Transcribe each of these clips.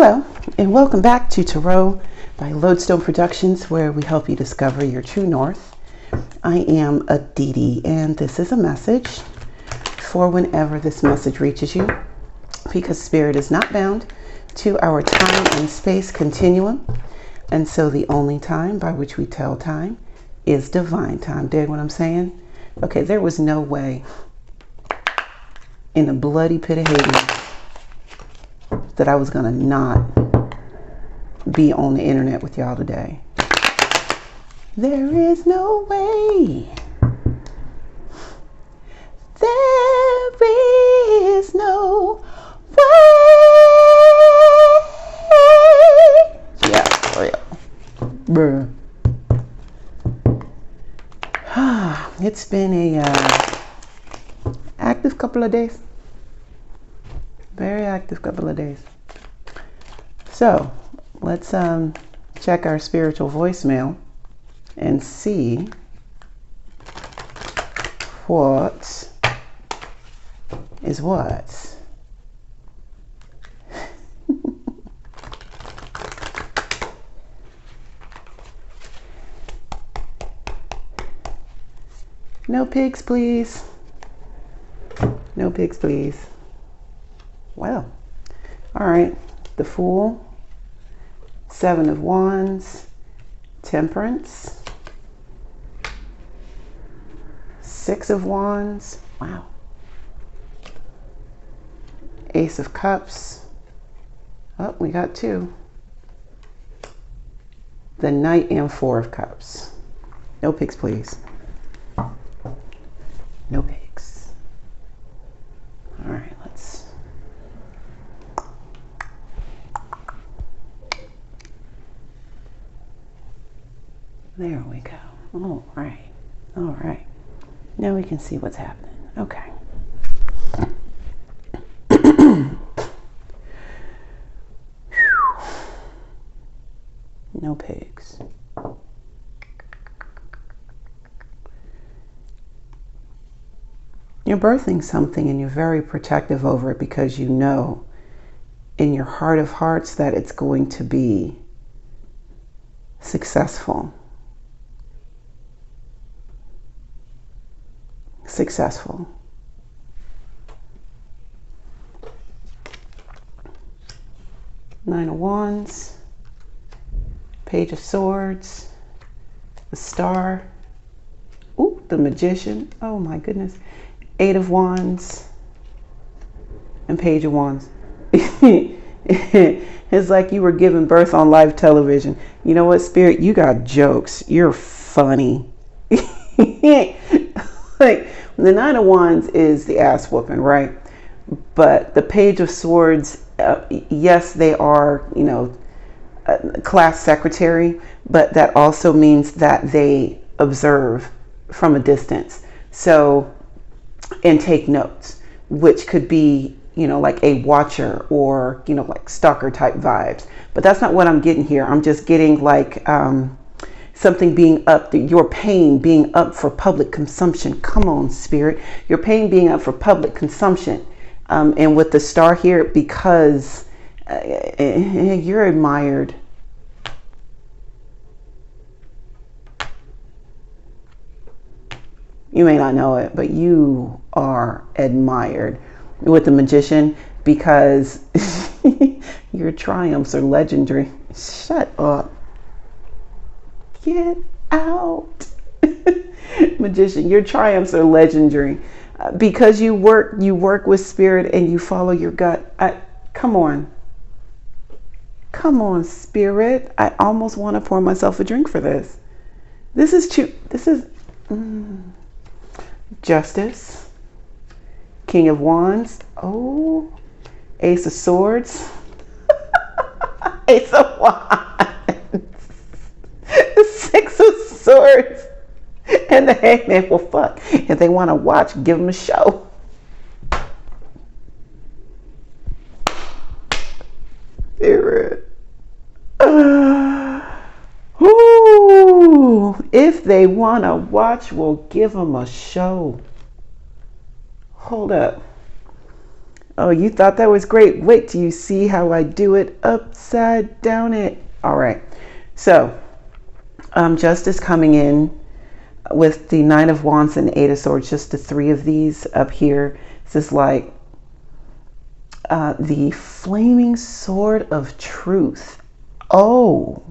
Hello, and welcome back to Tarot by Lodestone Productions, where we help you discover your true north. I am Aditi, and this is a message for whenever this message reaches you, because Spirit is not bound to our time and space continuum, and so the only time by which we tell time is divine time. Dig what I'm saying? Okay, there was no way in a bloody pit of Hades that I was gonna not be on the internet with y'all today. There is no way. There is no way. Yeah, for real. Bruh. It's been a active couple of days. Very active couple of days. So let's check our spiritual voicemail and see what is what. No pigs, please. No pigs, please. Well, all right. The Fool, Seven of Wands, Temperance, Six of Wands, wow, Ace of Cups, oh, we got two, the Knight and Four of Cups. No pigs, please. No pigs. All right, let's. There we go. All right. All right. Now we can see what's happening. Okay. No pigs. You're birthing something and you're very protective over it because you know in your heart of hearts that it's going to be successful. Successful. Nine of Wands, Page of Swords, the Star, ooh, the Magician, oh my goodness, Eight of Wands, and Page of Wands. It's like you were giving birth on live television. You know what, Spirit? You got jokes. You're funny. Like, the Nine of Wands is the ass whooping, right? But the Page of Swords, yes, they are, you know, class secretary, but that also means that they observe from a distance. So, and take notes, which could be, you know, like a watcher or, you know, like stalker type vibes. But that's not what I'm getting here. I'm just getting like, something being up, your pain being up for public consumption. Come on, Spirit. Your pain being up for public consumption. And with the Star here, because you're admired. You may not know it, but you are admired. With the Magician, because your triumphs are legendary. Shut up. Get out. Magician, your triumphs are legendary because you work with Spirit and you follow your gut. Come on, Spirit. I almost want to pour myself a drink for this. This is true. This is Justice, King of Wands, oh, Ace of Swords, Ace of Wands, Six of Swords, and the Hangman. Well, fuck. If they want to watch, give them a show. If they want to watch, we'll give them a show. Hold up. Oh, you thought that was great. Wait till you see how I do it upside down it. All right. So, Justice coming in with the Nine of Wands and Eight of Swords, just the three of these up here. This is like the Flaming Sword of Truth. Oh.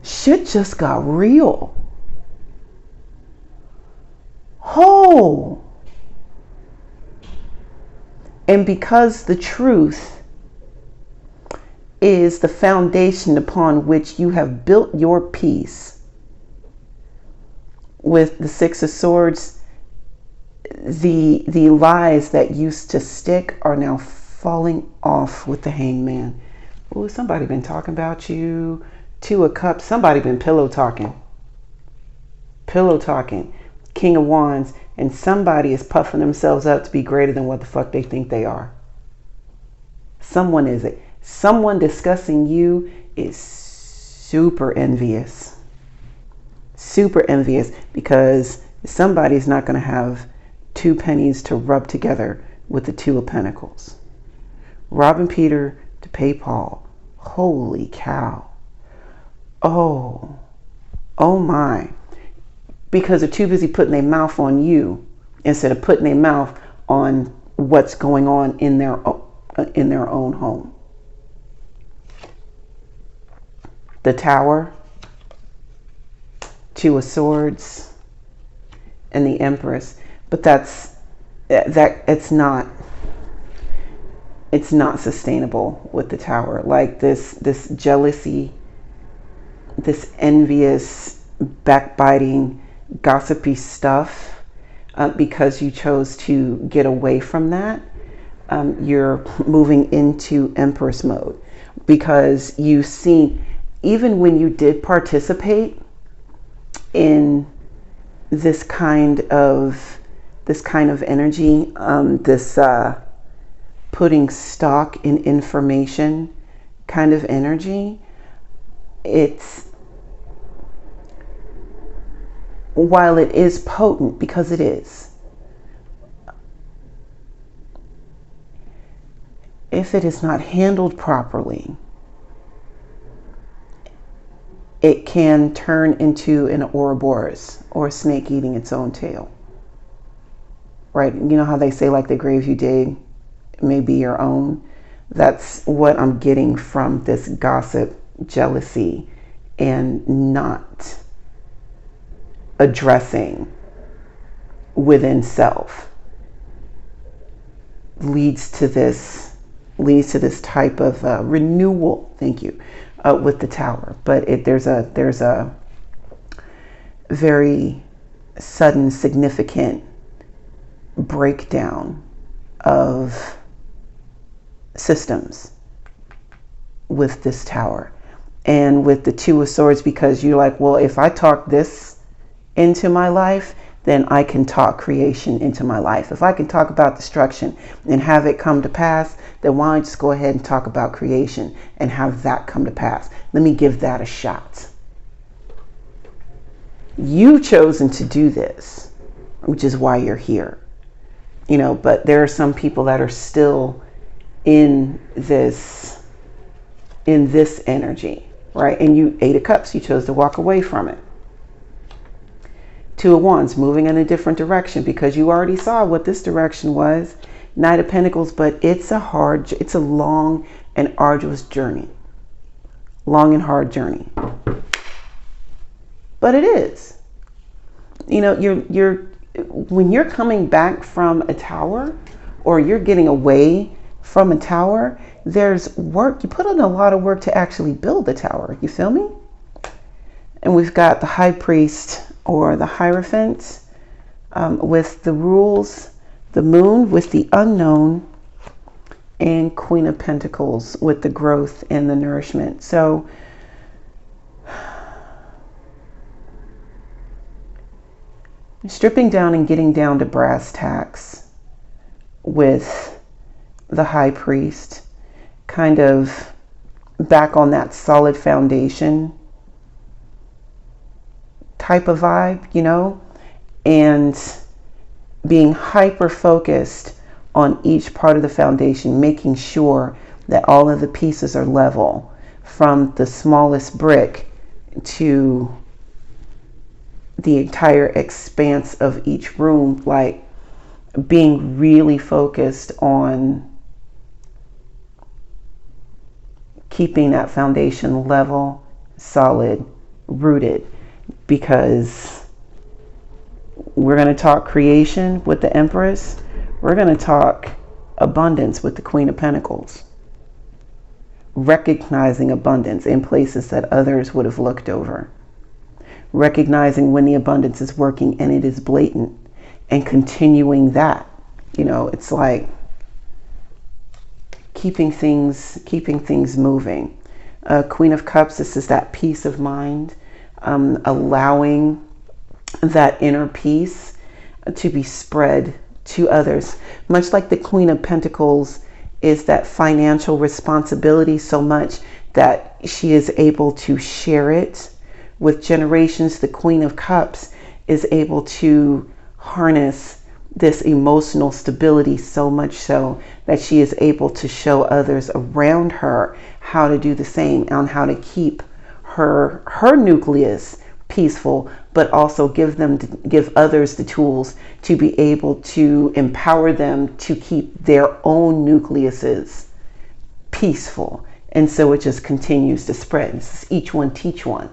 Shit just got real. Oh. And because the truth is the foundation upon which you have built your peace, with the Six of Swords, the lies that used to stick are now falling off with the Hangman. Oh, somebody been talking about you. Two of Cups. Somebody been pillow talking. Pillow talking. King of Wands. And somebody is puffing themselves up to be greater than what the fuck they think they are. Someone is it. Someone discussing you is super envious. Super envious, because somebody's not going to have two pennies to rub together with the Two of Pentacles. Robbing Peter to pay Paul. Holy cow. Oh my. Because they're too busy putting their mouth on you instead of putting their mouth on what's going on in their own home. The Tower, Two of Swords, and the Empress. But it's not sustainable with the Tower. Like this jealousy, this envious, backbiting, gossipy stuff, because you chose to get away from that. You're moving into Empress mode, because you see, even when you did participate in this kind of energy, this putting stock in information kind of energy, while it is potent, because it is, if it is not handled properly, it can turn into an Ouroboros, or a snake eating its own tail. Right? You know how they say, like, the grave you dig may be your own? That's what I'm getting from this gossip, jealousy, and not addressing within self leads to this type of renewal. Thank you. With the Tower. But there's a very sudden, significant breakdown of systems with this Tower. And with the Two of Swords, because you're like, well, if I talk this into my life, then I can talk creation into my life. If I can talk about destruction and have it come to pass, then why don't I just go ahead and talk about creation and have that come to pass? Let me give that a shot. You've chosen to do this, which is why you're here. But there are some people that are still in this energy, right? And you, Eight of Cups, you chose to walk away from it. Two of Wands, moving in a different direction, because you already saw what this direction was. Knight of Pentacles, but it's a long and arduous journey. Long and hard journey. But it is. When you're coming back from a tower, or you're getting away from a tower, there's work. You put in a lot of work to actually build the tower. You feel me? And we've got the High Priest, or the Hierophant, with the rules, the Moon with the unknown, and Queen of Pentacles with the growth and the nourishment. So stripping down and getting down to brass tacks with the High Priest, kind of back on that solid foundation type of vibe, and being hyper focused on each part of the foundation, making sure that all of the pieces are level, from the smallest brick to the entire expanse of each room, like being really focused on keeping that foundation level, solid, rooted, because we're going to talk creation with the Empress. We're going to talk abundance with the Queen of Pentacles. Recognizing abundance in places that others would have looked over. Recognizing when the abundance is working and it is blatant, and continuing that. You know, it's like keeping things moving. Queen of Cups, this is that peace of mind, allowing that inner peace to be spread to others. Much like the Queen of Pentacles is that financial responsibility, so much that she is able to share it with generations. The Queen of Cups is able to harness this emotional stability, so much so that she is able to show others around her how to do the same, and how to keep her nucleus peaceful, but also give others the tools to be able to empower them to keep their own nucleuses peaceful. And so it just continues to spread. This is each one teach one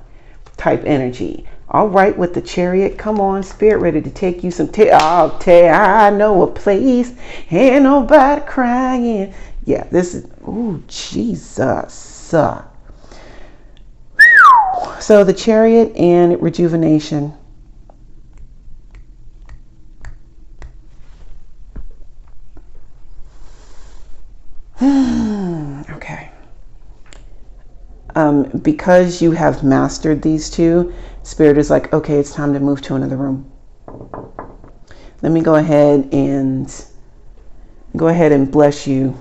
type energy. All right, with the Chariot, come on, Spirit, ready to take you some I know a place, ain't nobody crying. Yeah, this is, oh, Jesus. So the Chariot and rejuvenation. Okay. Because you have mastered these two, Spirit is like, okay, it's time to move to another room. Let me go ahead and bless you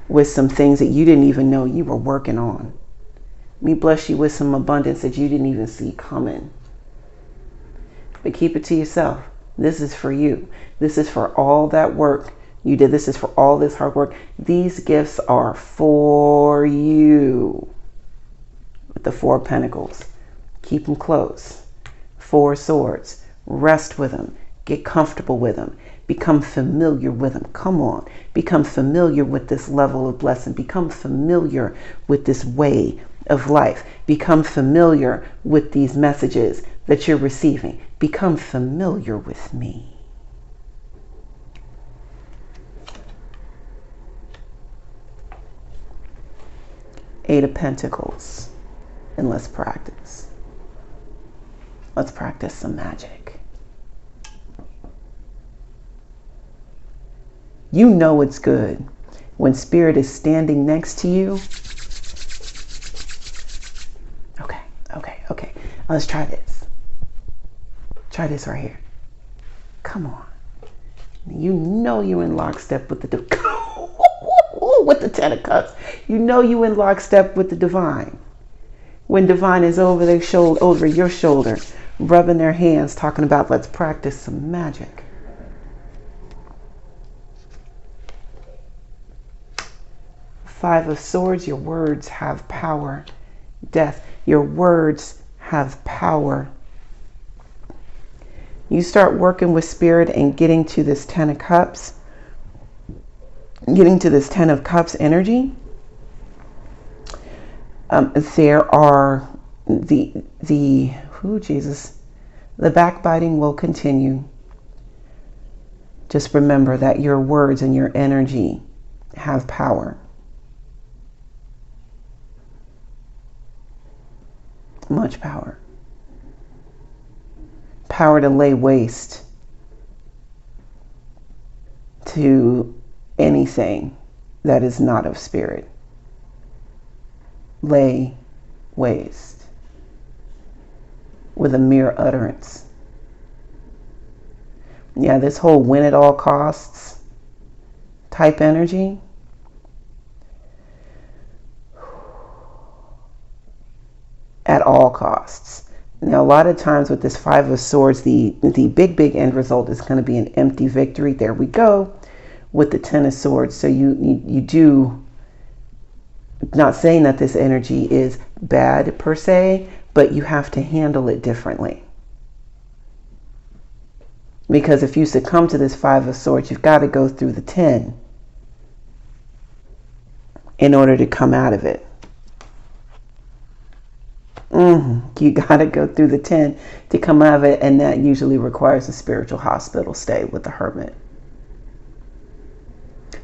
with some things that you didn't even know you were working on. Let me bless you with some abundance that you didn't even see coming. But keep it to yourself. This is for you. This is for all that work you did. This is for all this hard work. These gifts are for you. With the Four of Pentacles, keep them close. Four of Swords, rest with them. Get comfortable with them. Become familiar with them. Come on. Become familiar with this level of blessing. Become familiar with this way of life. Become familiar with these messages that you're receiving. Become familiar with me. Eight of Pentacles. And let's practice. Let's practice some magic. You know it's good when Spirit is standing next to you. Okay. Let's try this. Try this right here. Come on. You know you're in lockstep with the with the Ten of Cups. You know you in lockstep with the Divine. When Divine is over their shoulder, over your shoulder, rubbing their hands, talking about let's practice some magic. Five of Swords, your words have power. Death, your words have power. You start working with Spirit and getting to this Ten of Cups, getting to this Ten of Cups energy. There are the backbiting will continue. Just remember that your words and your energy have power. Much power. Power to lay waste to anything that is not of Spirit. Lay waste with a mere utterance. Yeah, this whole win at all costs type energy. At all costs. Now, a lot of times with this Five of Swords, the big end result is going to be an empty victory. There we go with the Ten of Swords. So you do, not saying that this energy is bad per se, but you have to handle it differently. Because if you succumb to this Five of Swords, you've got to go through the 10 in order to come out of it. You got to go through the 10 to come out of it, and that usually requires a spiritual hospital stay with the Hermit.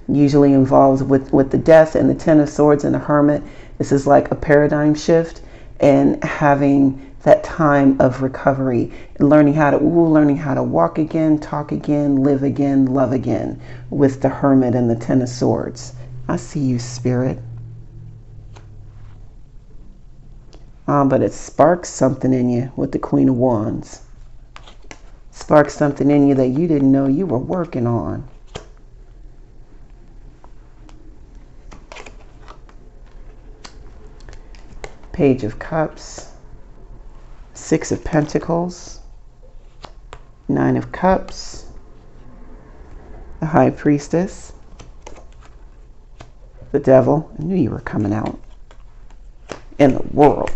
Usually involves with the Death and the Ten of Swords and the Hermit. This is like a paradigm shift and having that time of recovery, learning how to walk again, talk again, live again, love again with the Hermit and the Ten of Swords. I see you, Spirit. But it sparks something in you with the Queen of Wands. Sparks something in you that you didn't know you were working on. Page of Cups. Six of Pentacles. Nine of Cups. The High Priestess. The Devil. I knew you were coming out. In the world.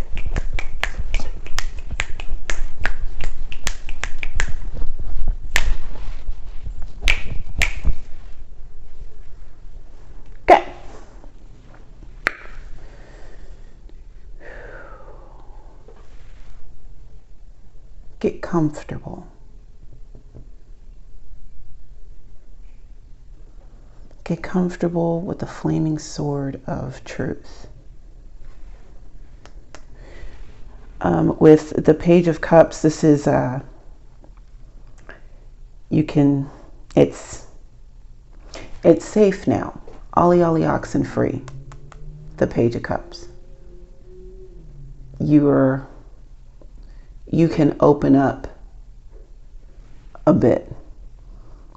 Get comfortable. Get comfortable with the flaming sword of truth. With the Page of Cups, this is it's safe now. Ollie Ollie oxen free. The Page of Cups. You can open up a bit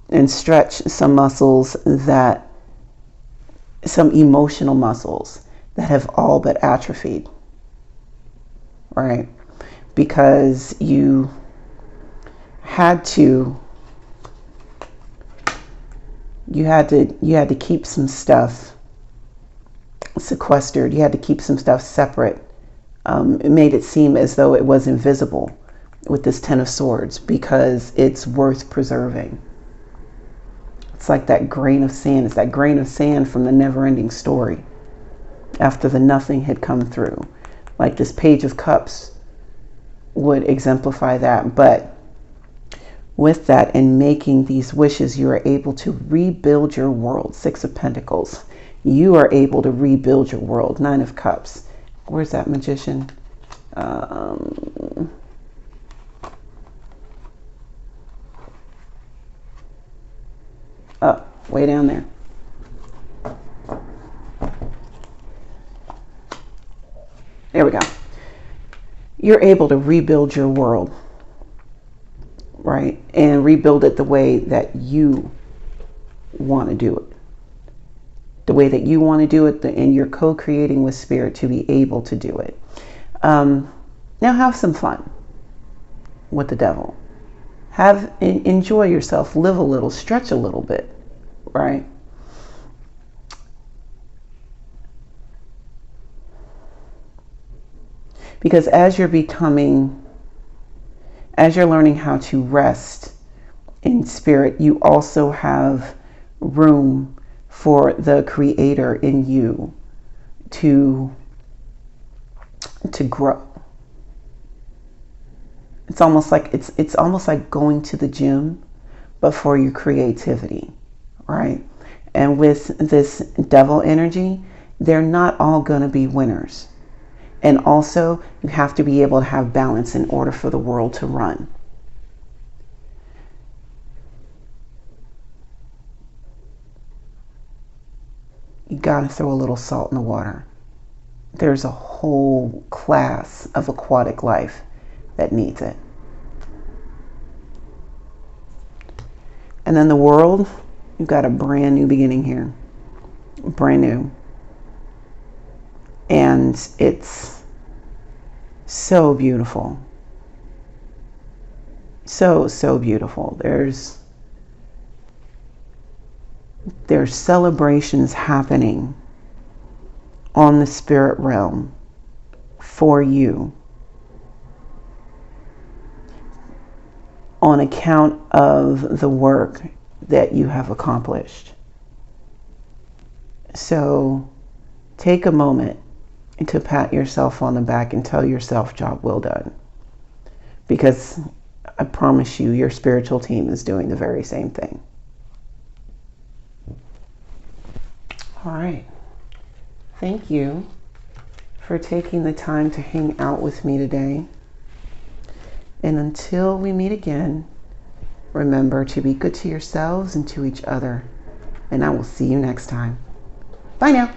and stretch some muscles some emotional muscles that have all but atrophied, right? Because you had to keep some stuff sequestered. You had to keep some stuff separate. It made it seem as though it was invisible with this Ten of Swords because it's worth preserving. It's like that grain of sand. It's that grain of sand from the never-ending story after the nothing had come through. Like this Page of Cups would exemplify that. But with that and making these wishes, you are able to rebuild your world. Six of Pentacles. You are able to rebuild your world. Nine of Cups. Where's that Magician? Oh, way down there. There we go. You're able to rebuild your world, right? And rebuild it the way that you want to do it. The way that you want to do it, and you're co-creating with Spirit to be able to do it. Now have some fun with the Devil. Enjoy yourself, live a little, stretch a little bit, right? Because as you're learning how to rest in Spirit, you also have room for the Creator in you to grow. It's almost like going to the gym, but for your creativity, right? And with this Devil energy, they're not all going to be winners. And also, you have to be able to have balance in order for the world to run. You got to throw a little salt in the water. There's a whole class of aquatic life that needs it. And then the world, you've got a brand new beginning here. Brand new. And it's so beautiful. So, so beautiful. There's celebrations happening on the spirit realm for you on account of the work that you have accomplished. So take a moment to pat yourself on the back and tell yourself, job well done. Because I promise you, your spiritual team is doing the very same thing. All right. Thank you for taking the time to hang out with me today. And until we meet again, remember to be good to yourselves and to each other. And I will see you next time. Bye now.